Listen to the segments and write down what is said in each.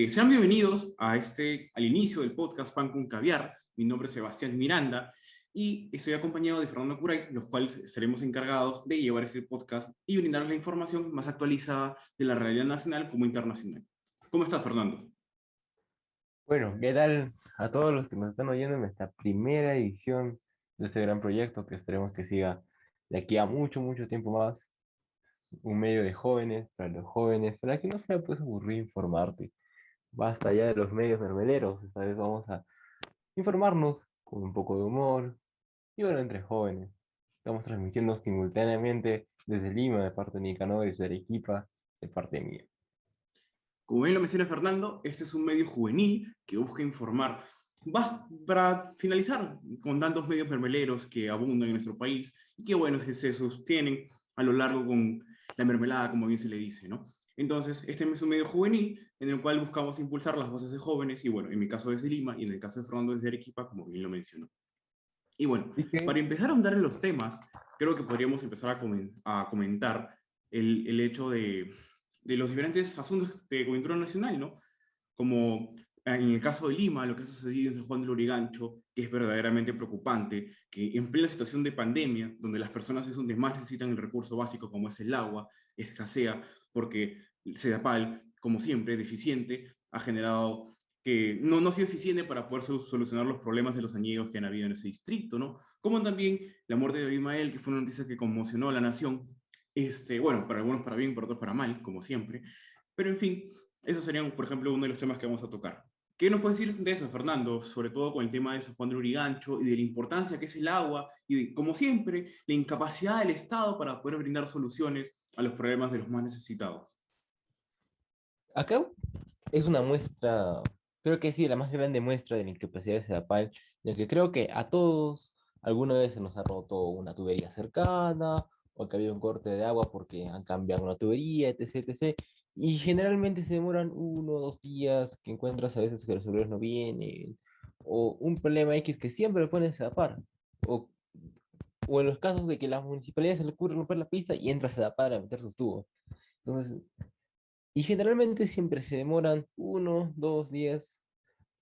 Sean bienvenidos al inicio del podcast Pan con Caviar. Mi nombre es Sebastián Miranda y estoy acompañado de Fernando Curay, los cuales seremos encargados de llevar este podcast y brindarles la información más actualizada de la realidad nacional como internacional. ¿Cómo estás, Fernando? Bueno, ¿qué tal a todos los que nos están oyendo en esta primera edición de este gran proyecto que esperemos que siga de aquí a mucho, mucho tiempo más? Un medio de jóvenes, para los jóvenes, para que no sea pues aburrido informarte. Basta ya de los medios mermeleros, esta vez vamos a informarnos con un poco de humor y bueno, entre jóvenes. Estamos transmitiendo simultáneamente desde Lima, de parte de Nicanor, y desde Arequipa, de parte mía. Como bien lo menciona Fernando, este es un medio juvenil que busca informar. Para finalizar, con tantos medios mermeleros que abundan en nuestro país y que, bueno, que se sostienen a lo largo con la mermelada, como bien se le dice, ¿no? Entonces, este es un medio juvenil en el cual buscamos impulsar las voces de jóvenes y, bueno, en mi caso desde Lima y en el caso de Fernando desde Arequipa, como bien lo mencionó. Y bueno, Así que para empezar a ahondar en los temas, creo que podríamos empezar a comentar el hecho de los diferentes asuntos de coyuntura nacional, ¿no? Como en el caso de Lima, lo que ha sucedido en San Juan del Lurigancho, que es verdaderamente preocupante, que en plena situación de pandemia, donde las personas es donde más necesitan el recurso básico como es el agua, escasea, porque Sedapal, como siempre, deficiente, ha generado que no ha sido eficiente para poder solucionar los problemas de los añigos que han habido en ese distrito, ¿no? Como también la muerte de Abimael, que fue una noticia que conmocionó a la nación, bueno, para algunos para bien, para otros para mal, como siempre, pero en fin, esos serían, por ejemplo, uno de los temas que vamos a tocar. ¿Qué nos puedes decir de eso, Fernando? Sobre todo con el tema de San Juan del Urigancho y de la importancia que es el agua y, como siempre, la incapacidad del Estado para poder brindar soluciones a los problemas de los más necesitados. acá es una muestra, creo que sí, la más grande muestra de la incapacidad de Sedapal, de que creo que a todos alguna vez se nos ha roto una tubería cercana, o que ha habido un corte de agua porque han cambiado una tubería, etc, etc. Y generalmente se demoran 1 o 2 días, que encuentras a veces que los celulares no vienen, o un problema X que siempre lo ponen Sedapal, o, o en los casos de que la municipalidad se le ocurre romper la pista y entra Sedapal a meter sus tubos. Entonces, y generalmente siempre se demoran 1, 2 días,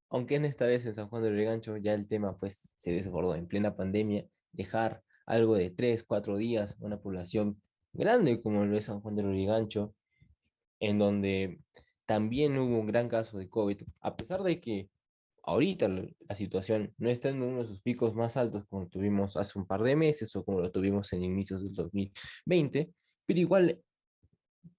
aunque en esta vez en San Juan del Lurigancho ya el tema pues se desbordó en plena pandemia, dejar algo de 3, 4 días a una población grande como lo es San Juan del Lurigancho, en donde también hubo un gran caso de COVID, a pesar de que ahorita la situación no está en uno de sus picos más altos como tuvimos hace un par de meses o como lo tuvimos en inicios del 2020, pero igual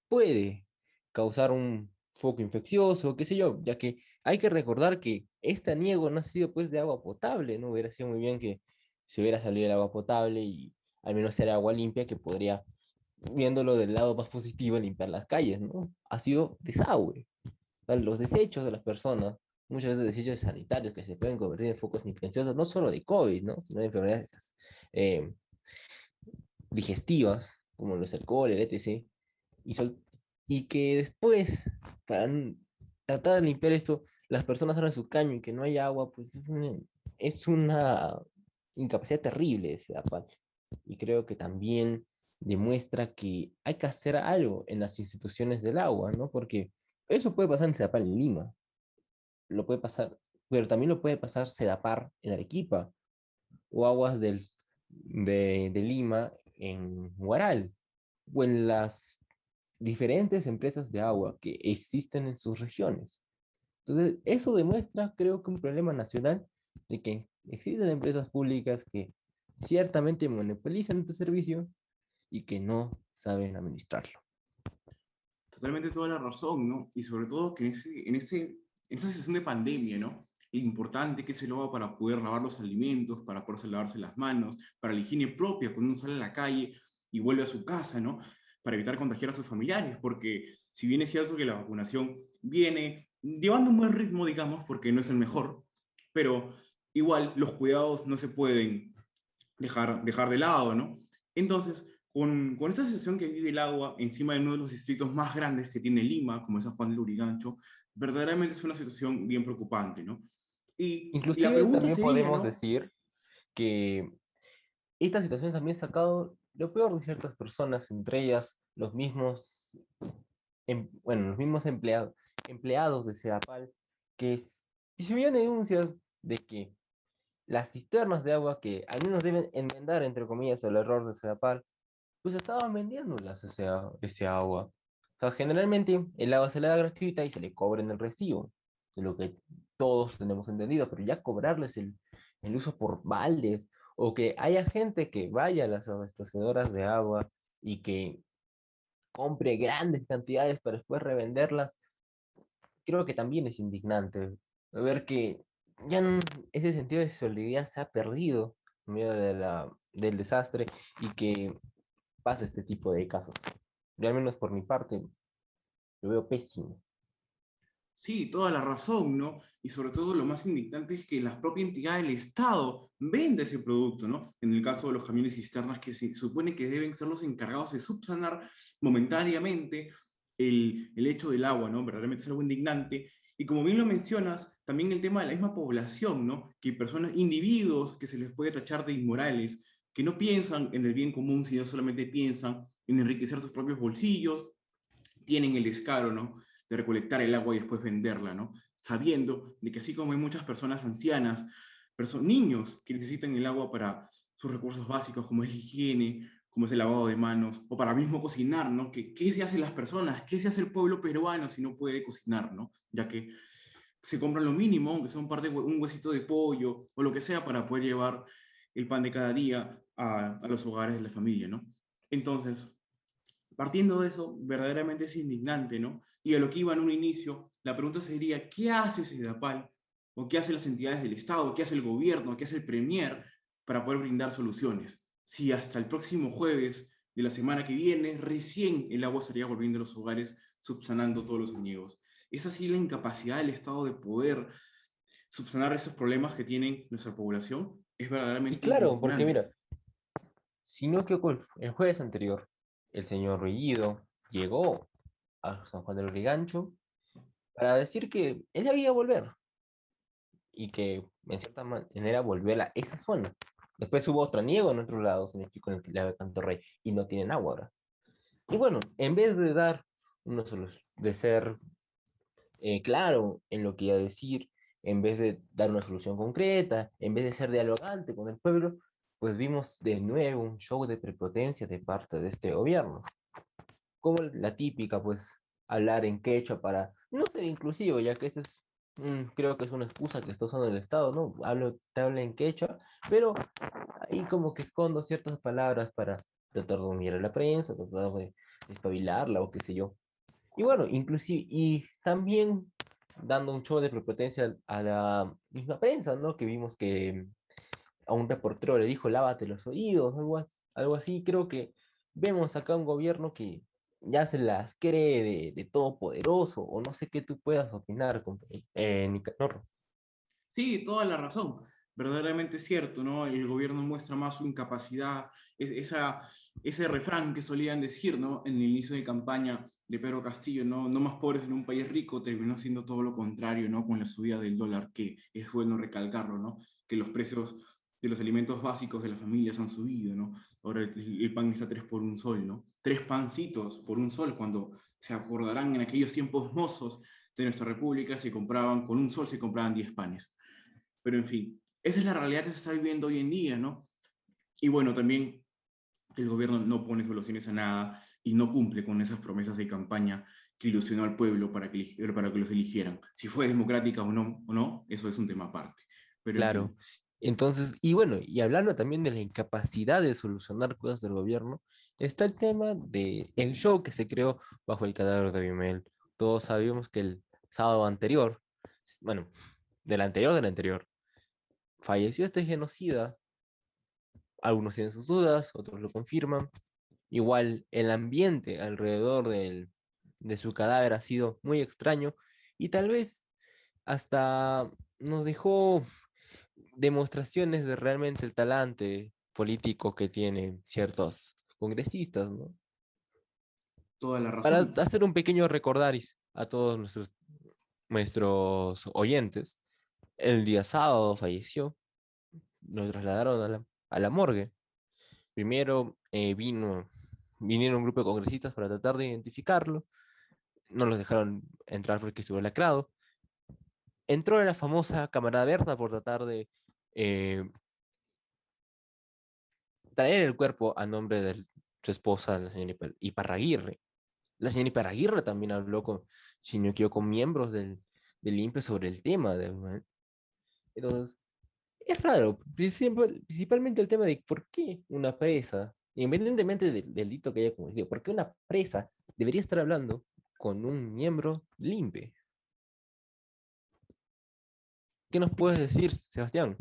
puede causar un foco infeccioso, qué sé yo, ya que hay que recordar que este aniego no ha sido pues de agua potable, ¿no? Hubiera sido muy bien que se hubiera salido el agua potable y al menos era agua limpia que podría, viéndolo del lado más positivo, limpiar las calles, ¿no? Ha sido desagüe. O sea, los desechos de las personas, muchos veces desechos sanitarios que se pueden convertir en focos infecciosos, no solo de COVID, ¿no? Sino de enfermedades eh, digestivas, como los alcohol, el etc. Y, y que después, para tratar de limpiar esto, las personas abran su caño y que no haya agua, pues es una incapacidad terrible de Sedapal. Y creo que también demuestra que hay que hacer algo en las instituciones del agua, ¿no? Porque eso puede pasar en Sedapal en Lima, lo puede pasar, pero también lo puede pasar Sedapar en Arequipa, o aguas de Lima en Huaral, o en las diferentes empresas de agua que existen en sus regiones. Entonces, eso demuestra, creo que un problema nacional de que existen empresas públicas que ciertamente monopolizan este servicio y que no saben administrarlo. Totalmente toda la razón, ¿no? Y sobre todo que en esta situación de pandemia, ¿no? Lo importante que es el agua para poder lavar los alimentos, para poderse lavarse las manos, para la higiene propia, cuando uno sale a la calle y vuelve a su casa, ¿no? Para evitar contagiar a sus familiares, porque si bien es cierto que la vacunación viene llevando un buen ritmo, digamos, porque no es el mejor, pero igual los cuidados no se pueden dejar de lado, ¿no? Entonces, con esta situación que vive el agua encima de uno de los distritos más grandes que tiene Lima, como es San Juan de Lurigancho, verdaderamente es una situación bien preocupante, ¿no? Y la Inclusive pregunta también sería, podemos ¿no? decir que esta situación también ha sacado lo peor de ciertas personas, entre ellas los mismos, bueno, los mismos empleados, empleados de Sedapal que recibían denuncias de que las cisternas de agua que al menos deben enmendar, entre comillas, el error de Sedapal, pues estaban vendiéndolas ese agua. O sea, generalmente el agua se le da gratuita y se le cobra en el recibo, de lo que todos tenemos entendido, pero ya cobrarles el uso por baldes, o que haya gente que vaya a las abastecedoras de agua y que compre grandes cantidades para después revenderlas, creo que también es indignante ver que ya ese sentido de solidaridad se ha perdido en medio del desastre y que pasa este tipo de casos. Yo al menos por mi parte lo veo pésimo. Sí, toda la razón, ¿no? Y sobre todo lo más indignante es que la propia entidad del Estado vende ese producto, ¿no? En el caso de los camiones cisternas que se supone que deben ser los encargados de subsanar momentáneamente el hecho del agua, ¿no? Verdaderamente es algo indignante. Y como bien lo mencionas, también el tema de la misma población, ¿no? Que personas, individuos que se les puede tachar de inmorales, que no piensan en el bien común, sino solamente piensan en enriquecer sus propios bolsillos, tienen el descaro, ¿no? De recolectar el agua y después venderla, ¿no? Sabiendo de que así como hay muchas personas ancianas, niños que necesitan el agua para sus recursos básicos, como es la higiene, como es el lavado de manos, o para mismo cocinar, ¿no? ¿Qué se hacen las personas? ¿Qué se hace el pueblo peruano si no puede cocinar, ¿no? Ya que se compran lo mínimo, aunque sea un huesito de pollo o lo que sea, para poder llevar el pan de cada día a los hogares de la familia, ¿no? Entonces, partiendo de eso, verdaderamente es indignante, ¿no? Y a lo que iba en un inicio, la pregunta sería, ¿qué hace Sedapal? ¿O qué hacen las entidades del Estado? ¿Qué hace el gobierno? ¿Qué hace el Premier para poder brindar soluciones? Si hasta el próximo jueves de la semana que viene, recién el agua estaría volviendo a los hogares, subsanando todos los añigos. Es así la incapacidad del Estado de poder subsanar esos problemas que tiene nuestra población. Es Y verdaderamente claro, porque indignante. mira, si no que el jueves anterior, el señor Ruido llegó a San Juan del Lurigancho para decir que él debía volver y que en cierta manera volver a esa zona. Después hubo otro niego en otro lado, en el que de Cantorrey, y no tienen agua ahora. Y bueno, en vez de dar de ser claro en lo que iba a decir, en vez de dar una solución concreta, en vez de ser dialogante con el pueblo, pues vimos de nuevo un show de prepotencia de parte de este gobierno. Como la típica, pues, hablar en quechua para no ser inclusivo, ya que esto es, creo que es una excusa que está usando el Estado, ¿no? Te hablo en quechua, pero ahí como que escondo ciertas palabras para tratar de unir a la prensa, tratar de espabilarla o qué sé yo. Y bueno, inclusive, y también dando un show de prepotencia a la misma prensa, ¿no? Que vimos que a un reportero le dijo, lávate los oídos, algo así. Creo que vemos acá un gobierno que ya se las cree de todopoderoso, o no sé qué tú puedas opinar, Nicanor. Sí, toda la razón. Verdaderamente es cierto, ¿no? El gobierno muestra más su incapacidad, ese refrán que solían decir, ¿no? En el inicio de campaña de Pedro Castillo, ¿no? No más pobres en un país rico, terminó siendo todo lo contrario, ¿no? Con la subida del dólar, que es bueno recalcarlo, ¿no? Que los precios de los alimentos básicos de las familias han subido, ¿no? Ahora el pan está 3 por un sol, ¿no? Tres pancitos por un sol, cuando se acordarán en aquellos tiempos mozos de nuestra república, se compraban, con un sol se compraban 10 panes. Pero en fin, esa es la realidad que se está viviendo hoy en día, ¿no? Y bueno, también el gobierno no pone soluciones a nada y no cumple con esas promesas de campaña que ilusionó al pueblo para que los eligieran. Si fue democrática o no, eso es un tema aparte. Pero en Claro. fin, Entonces, y bueno, y hablando también de la incapacidad de solucionar cosas del gobierno, está el tema de el show que se creó bajo el cadáver de Abimel. Todos sabíamos que el sábado anterior, bueno, del anterior, falleció este genocida. Algunos tienen sus dudas, otros lo confirman. Igual el ambiente alrededor de su cadáver ha sido muy extraño y tal vez hasta nos dejó demostraciones de realmente el talante político que tienen ciertos congresistas, ¿no? toda la Para razón. hacer un pequeño recordaris a todos nuestros oyentes, el día sábado falleció, lo trasladaron a la morgue. Primero vinieron un grupo de congresistas para tratar de identificarlo. no los dejaron entrar porque estuvo lacrado. Entró la famosa camarada Berta por tratar de eh, traer el cuerpo a nombre de su esposa, la señora Iparraguirre. La señora Iparraguirre también habló con, si no me equivoco, con miembros del INPE sobre el tema. Entonces, es raro, principalmente el tema de por qué una presa, independientemente del delito que haya cometido, por qué una presa debería estar hablando con un miembro del INPE. ¿Qué nos puedes decir, Sebastián?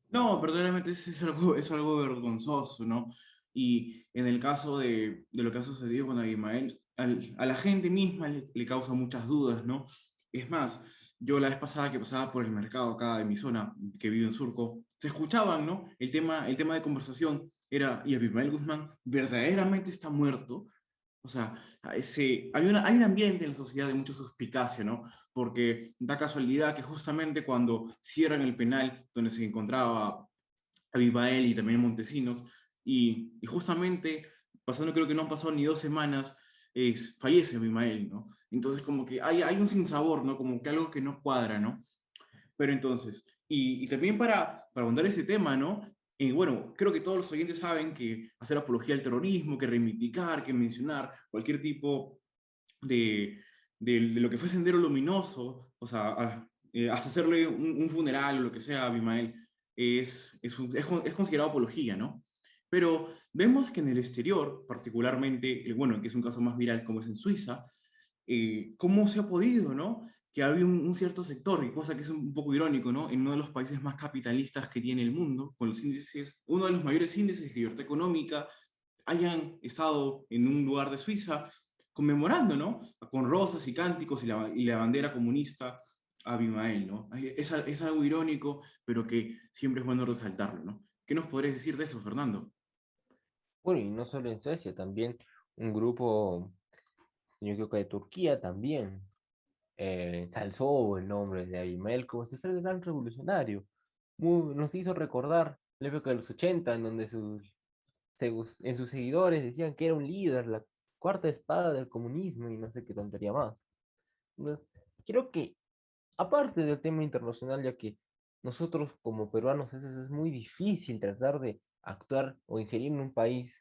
No, verdaderamente es algo vergonzoso, ¿no? Y en el caso de lo que ha sucedido con Abimael, a la gente misma le causa muchas dudas, ¿no? Es más, yo la vez pasada que pasaba por el mercado acá de mi zona, que vivo en Surco, se escuchaban, ¿no? El tema de conversación era, ¿y Abimael Guzmán verdaderamente está muerto? O sea, hay un ambiente en la sociedad de mucha suspicacia, ¿no? Porque da casualidad que justamente cuando cierran el penal donde se encontraba Abimael y también Montesinos, y justamente, pasando creo que no han pasado ni 2 semanas, fallece Abimael, ¿no? Entonces como que hay un sinsabor, ¿no? Como que algo que no cuadra, ¿no? Pero entonces, y también para ahondar ese tema, ¿no? Bueno, creo que todos los oyentes saben que hacer apología al terrorismo, que reivindicar, que mencionar cualquier tipo de, de lo que fue Sendero Luminoso, o sea, hasta hacerle un funeral o lo que sea a Abimael, es considerado apología, ¿no? Pero vemos que en el exterior, particularmente, bueno, que es un caso más viral como es en Suiza, cómo se ha podido, ¿no? Que había un cierto sector, y cosa que es un poco irónico, ¿no? En uno de los países más capitalistas que tiene el mundo, con los índices, uno de los mayores índices de libertad económica, hayan estado en un lugar de Suiza conmemorando, ¿no? Con rosas y cánticos y la bandera comunista a Abimael, ¿no? Es algo irónico, pero que siempre es bueno resaltarlo, ¿no? ¿Qué nos podrías decir de eso, Fernando? Bueno, y no solo en Suecia, también un grupo, yo creo que de Turquía también, ensalzó el nombre de Abimael como si fuera el gran revolucionario. Nos hizo recordar la época de los 80 en donde en sus seguidores decían que era un líder, la cuarta espada del comunismo y no sé qué tontería más. Entonces, creo que, aparte del tema internacional, ya que nosotros como peruanos es muy difícil tratar de actuar o ingerir en un país,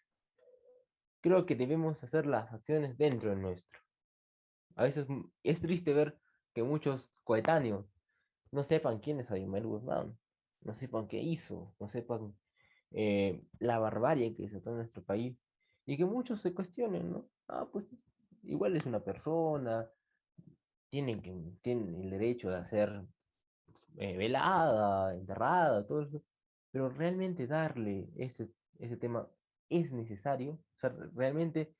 creo que debemos hacer las acciones dentro de nuestro. A veces es triste ver que muchos coetáneos no sepan quién es Abimael Guzmán, no sepan qué hizo, no sepan la barbarie que hizo en nuestro país, y que muchos se cuestionen, ¿no? Ah, pues igual es una persona, tienen el derecho de ser velada, enterrada, todo eso, pero realmente darle ese tema es necesario, o sea, realmente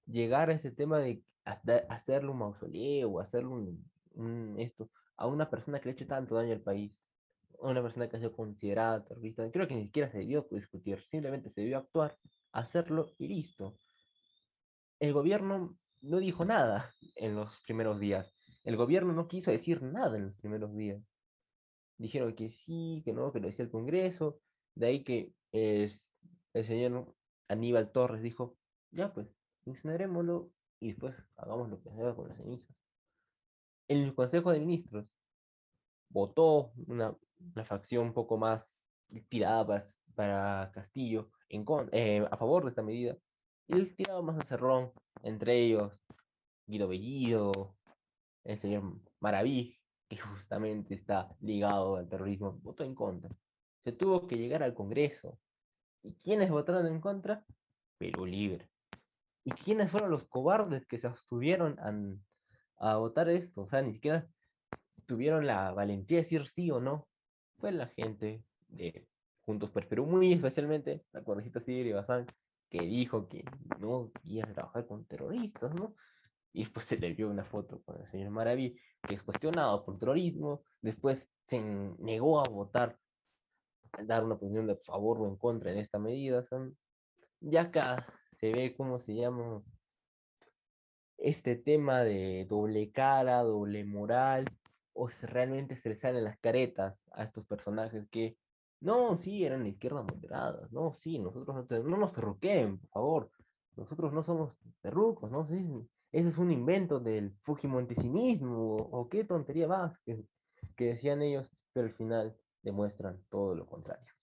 llegar a ese tema de hacerle un mausoleo o hacerle esto a una persona que le ha hecho tanto daño al país, a una persona que ha sido considerada terrorista, creo que ni siquiera se debió discutir, simplemente se debió actuar, hacerlo y listo. El gobierno no dijo nada en los primeros días. El gobierno no quiso decir nada en los primeros días. Dijeron que sí, que no, que lo decía el Congreso. De ahí que el señor Aníbal Torres dijo, ya pues, incinerémoslo y después hagamos lo que sea con las cenizas. El Consejo de Ministros votó una facción un poco más tirada para Castillo a favor de esta medida. Y el tirado más a Cerrón, entre ellos Guido Bellido, el señor Maraví, que justamente está ligado al terrorismo, votó en contra. Se tuvo que llegar al Congreso. ¿Y quiénes votaron en contra? Perú Libre. ¿Y quiénes fueron los cobardes que se abstuvieron a votar esto? O sea, ni siquiera tuvieron la valentía de decir sí o no. Fue la gente de Juntos por Perú, muy especialmente la congresista Sigrid Bazán, que dijo que no iba a trabajar con terroristas, ¿no? Y después se le vio una foto con el señor Maraví, que es cuestionado por terrorismo, después se negó a votar, a dar una opinión de favor o en contra en esta medida. Ya acá se ve cómo se llama este tema de doble cara, doble moral, o si realmente se les salen las caretas a estos personajes que, no, sí, eran de izquierda moderada, no, sí, nosotros no nos terruqueen, por favor, nosotros no somos terrucos, no, sí, eso es un invento del fujimontesinismo, o qué tontería más que decían ellos, pero al final demuestran todo lo contrario.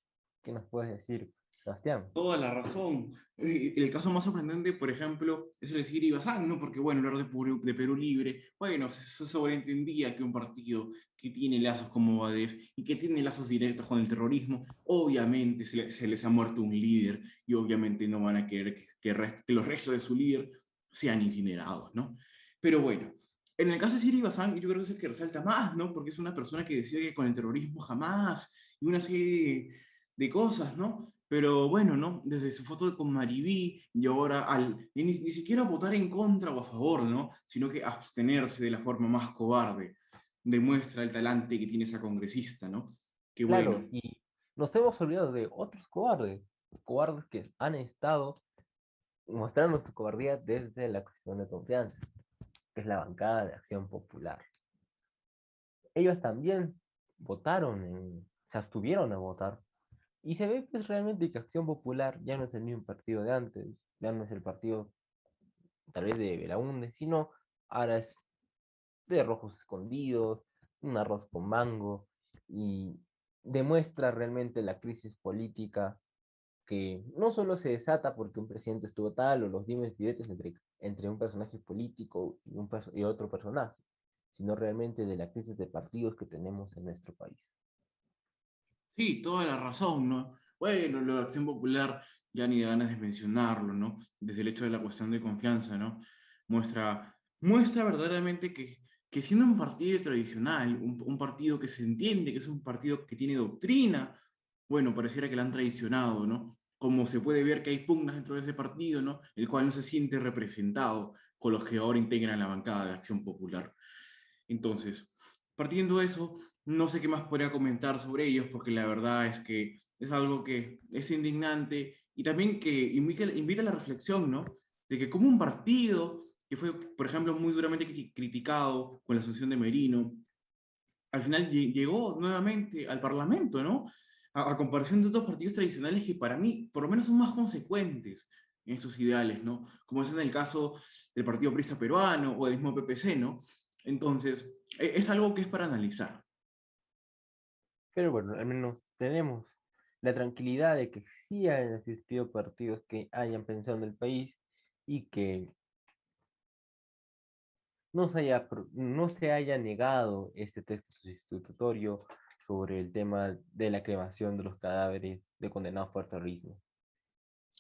¿Qué nos puedes decir, Sebastián? Toda la razón. El caso más sorprendente, por ejemplo, es el de Sigiri Bazán, ¿no? Porque, bueno, hablar de Perú Libre, bueno, se sobreentendía que un partido que tiene lazos como Badef y que tiene lazos directos con el terrorismo, obviamente se les ha muerto un líder y obviamente no van a querer que los restos de su líder sean incinerados, ¿no? Pero bueno, en el caso de Sigiri Bazán, yo creo que es el que resalta más, ¿no? Porque es una persona que decía que con el terrorismo jamás, y una serie de cosas, ¿no? Pero bueno, ¿no? Desde su foto con Mariví y ahora ni siquiera votar en contra o a favor, ¿no? Sino que abstenerse de la forma más cobarde demuestra el talante que tiene esa congresista, ¿no? Qué Claro, bueno. y nos hemos olvidado de otros cobardes que han estado mostrando su cobardía desde la cuestión de confianza, que es la bancada de Acción Popular. Ellos también se abstuvieron a votar. Y se ve pues realmente que Acción Popular ya no es el mismo partido de antes, ya no es el partido tal vez de Belaúnde, sino ahora es de rojos escondidos, un arroz con mango, y demuestra realmente la crisis política que no solo se desata porque un presidente estuvo tal o los dimes y diretes entre un personaje político y otro personaje, sino realmente de la crisis de partidos que tenemos en nuestro país. Sí, toda la razón, ¿no? Bueno, lo de Acción Popular ya ni de ganas de mencionarlo, ¿no? Desde el hecho de la cuestión de confianza, ¿no? Muestra verdaderamente que siendo un partido tradicional, un partido que se entiende que es un partido que tiene doctrina, bueno, pareciera que la han traicionado, ¿no? Como se puede ver que hay pugnas dentro de ese partido, ¿no? El cual no se siente representado con los que ahora integran la bancada de Acción Popular. Entonces, partiendo de eso, no sé qué más podría comentar sobre ellos, porque la verdad es que es algo que es indignante y también que invita a la reflexión, ¿no? De que como un partido que fue, por ejemplo, muy duramente criticado con la asunción de Merino, al final llegó nuevamente al Parlamento, ¿no? A comparación de otros partidos tradicionales que para mí, por lo menos, son más consecuentes en sus ideales, ¿no? Como es en el caso del Partido Aprista Peruano o del mismo PPC, ¿no? Entonces, es algo que es para analizar. Pero bueno, al menos tenemos la tranquilidad de que sí han existido partidos que hayan pensado en el país y que no se haya negado este texto sustitutorio sobre el tema de la cremación de los cadáveres de condenados por terrorismo.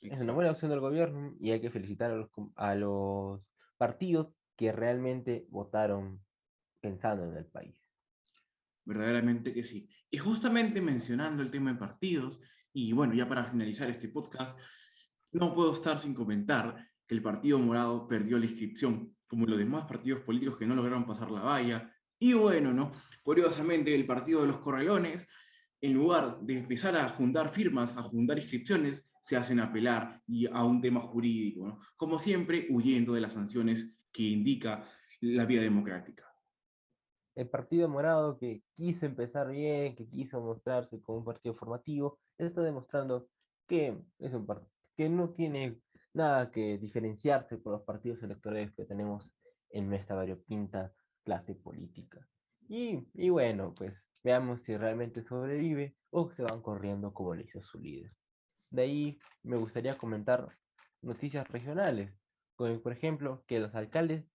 Es una buena Exacto. opción del gobierno y hay que felicitar a los partidos que realmente votaron pensando en el país. Verdaderamente que sí. Y justamente mencionando el tema de partidos, y bueno, ya para finalizar este podcast, no puedo estar sin comentar que el Partido Morado perdió la inscripción, como los demás partidos políticos que no lograron pasar la valla. Y bueno, ¿no? Curiosamente, el Partido de los Corralones, en lugar de empezar a juntar firmas, a juntar inscripciones, se hacen apelar y a un tema jurídico, ¿no? Como siempre, huyendo de las sanciones que indica la vía democrática. El Partido Morado que quiso empezar bien, que quiso mostrarse como un partido formativo, está demostrando que es un partido que no tiene nada que diferenciarse con los partidos electorales que tenemos en nuestra variopinta clase política. Y bueno, pues veamos si realmente sobrevive o se van corriendo como le hizo su líder. De ahí me gustaría comentar noticias regionales, como por ejemplo que los alcaldes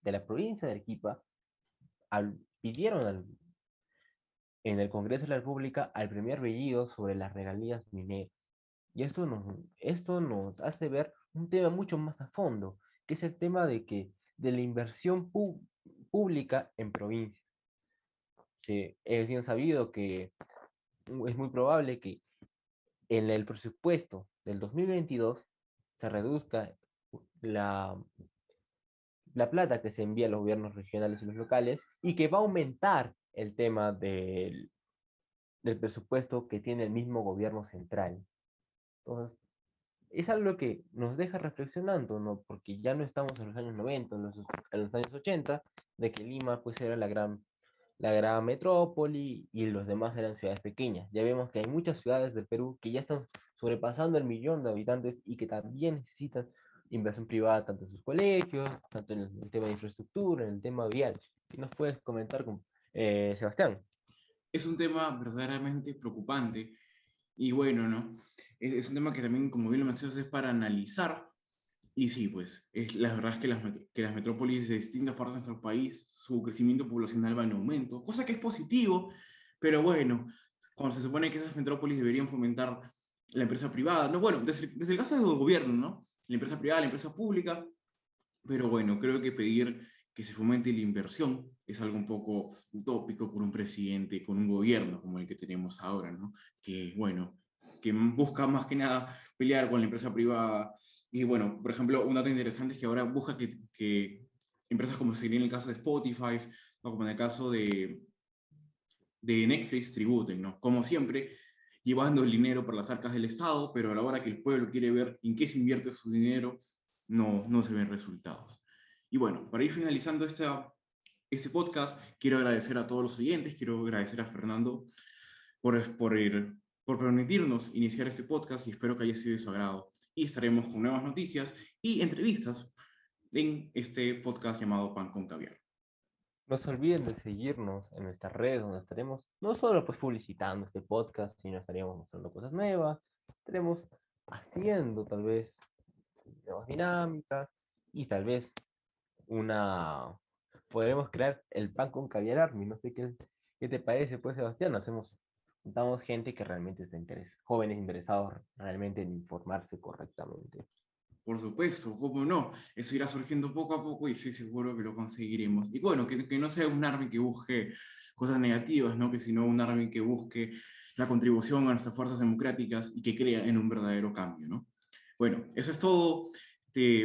de la provincia de Arequipa pidieron en el Congreso de la República al primer Bellido sobre las regalías mineras. Y esto nos hace ver un tema mucho más a fondo, que es el tema de la inversión pública en provincias. Que es bien sabido que es muy probable que en el presupuesto del 2022 se reduzca la, la plata que se envía a los gobiernos regionales y los locales y que va a aumentar el tema del presupuesto que tiene el mismo gobierno central. Entonces, es algo que nos deja reflexionando, ¿no? Porque ya no estamos en los años 90, en los años 80, de que Lima pues era la gran metrópoli y los demás eran ciudades pequeñas. Ya vemos que hay muchas ciudades del Perú que ya están sobrepasando el millón de habitantes y que también necesitan inversión privada tanto en sus colegios, tanto en el tema de infraestructura, en el tema vial. ¿Qué nos puedes comentar, Sebastián? Es un tema verdaderamente preocupante y bueno, ¿no? Es un tema que también, como bien lo mencionas, es para analizar. Y sí, pues, la verdad es que que las metrópolis de distintas partes de nuestro país, su crecimiento poblacional va en aumento, cosa que es positivo, pero bueno, cuando se supone que esas metrópolis deberían fomentar la empresa privada, no, bueno, desde el caso del gobierno, ¿no? La empresa privada, la empresa pública, pero bueno, creo que pedir que se fomente la inversión es algo un poco utópico por un presidente, con un gobierno como el que tenemos ahora, ¿no? Que, bueno, que busca más que nada pelear con la empresa privada. Y bueno, por ejemplo, un dato interesante es que ahora busca que empresas como sería en el caso de Spotify, o como en el caso de Netflix, tributen, ¿no? Como siempre, llevando el dinero por las arcas del Estado, pero a la hora que el pueblo quiere ver en qué se invierte su dinero, no se ven resultados. Y bueno, para ir finalizando este podcast, quiero agradecer a todos los oyentes, quiero agradecer a Fernando por permitirnos iniciar este podcast y espero que haya sido de su agrado. Y estaremos con nuevas noticias y entrevistas en este podcast llamado Pan con Caviar. No se olviden de seguirnos en nuestras redes, donde estaremos no solo pues publicitando este podcast, sino estaríamos mostrando cosas nuevas, estaremos haciendo tal vez nuevas dinámicas y tal vez una podremos crear el pan con caviar Army. No sé qué te parece, pues, Sebastián. Juntamos gente que realmente está jóvenes interesados realmente en informarse correctamente. Por supuesto, cómo no. Eso irá surgiendo poco a poco y estoy seguro que lo conseguiremos. Y bueno, que no sea un ARMY que busque cosas negativas, ¿no? Que sino un ARMY que busque la contribución a nuestras fuerzas democráticas y que crea en un verdadero cambio, ¿no? Bueno, eso es todo,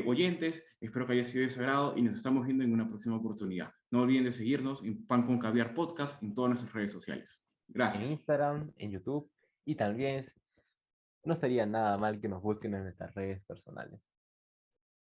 oyentes. Espero que haya sido de su agrado y nos estamos viendo en una próxima oportunidad. No olviden de seguirnos en Pan con Caviar Podcast en todas nuestras redes sociales. En Gracias. Instagram, en YouTube y también no sería nada mal que nos busquen en nuestras redes personales.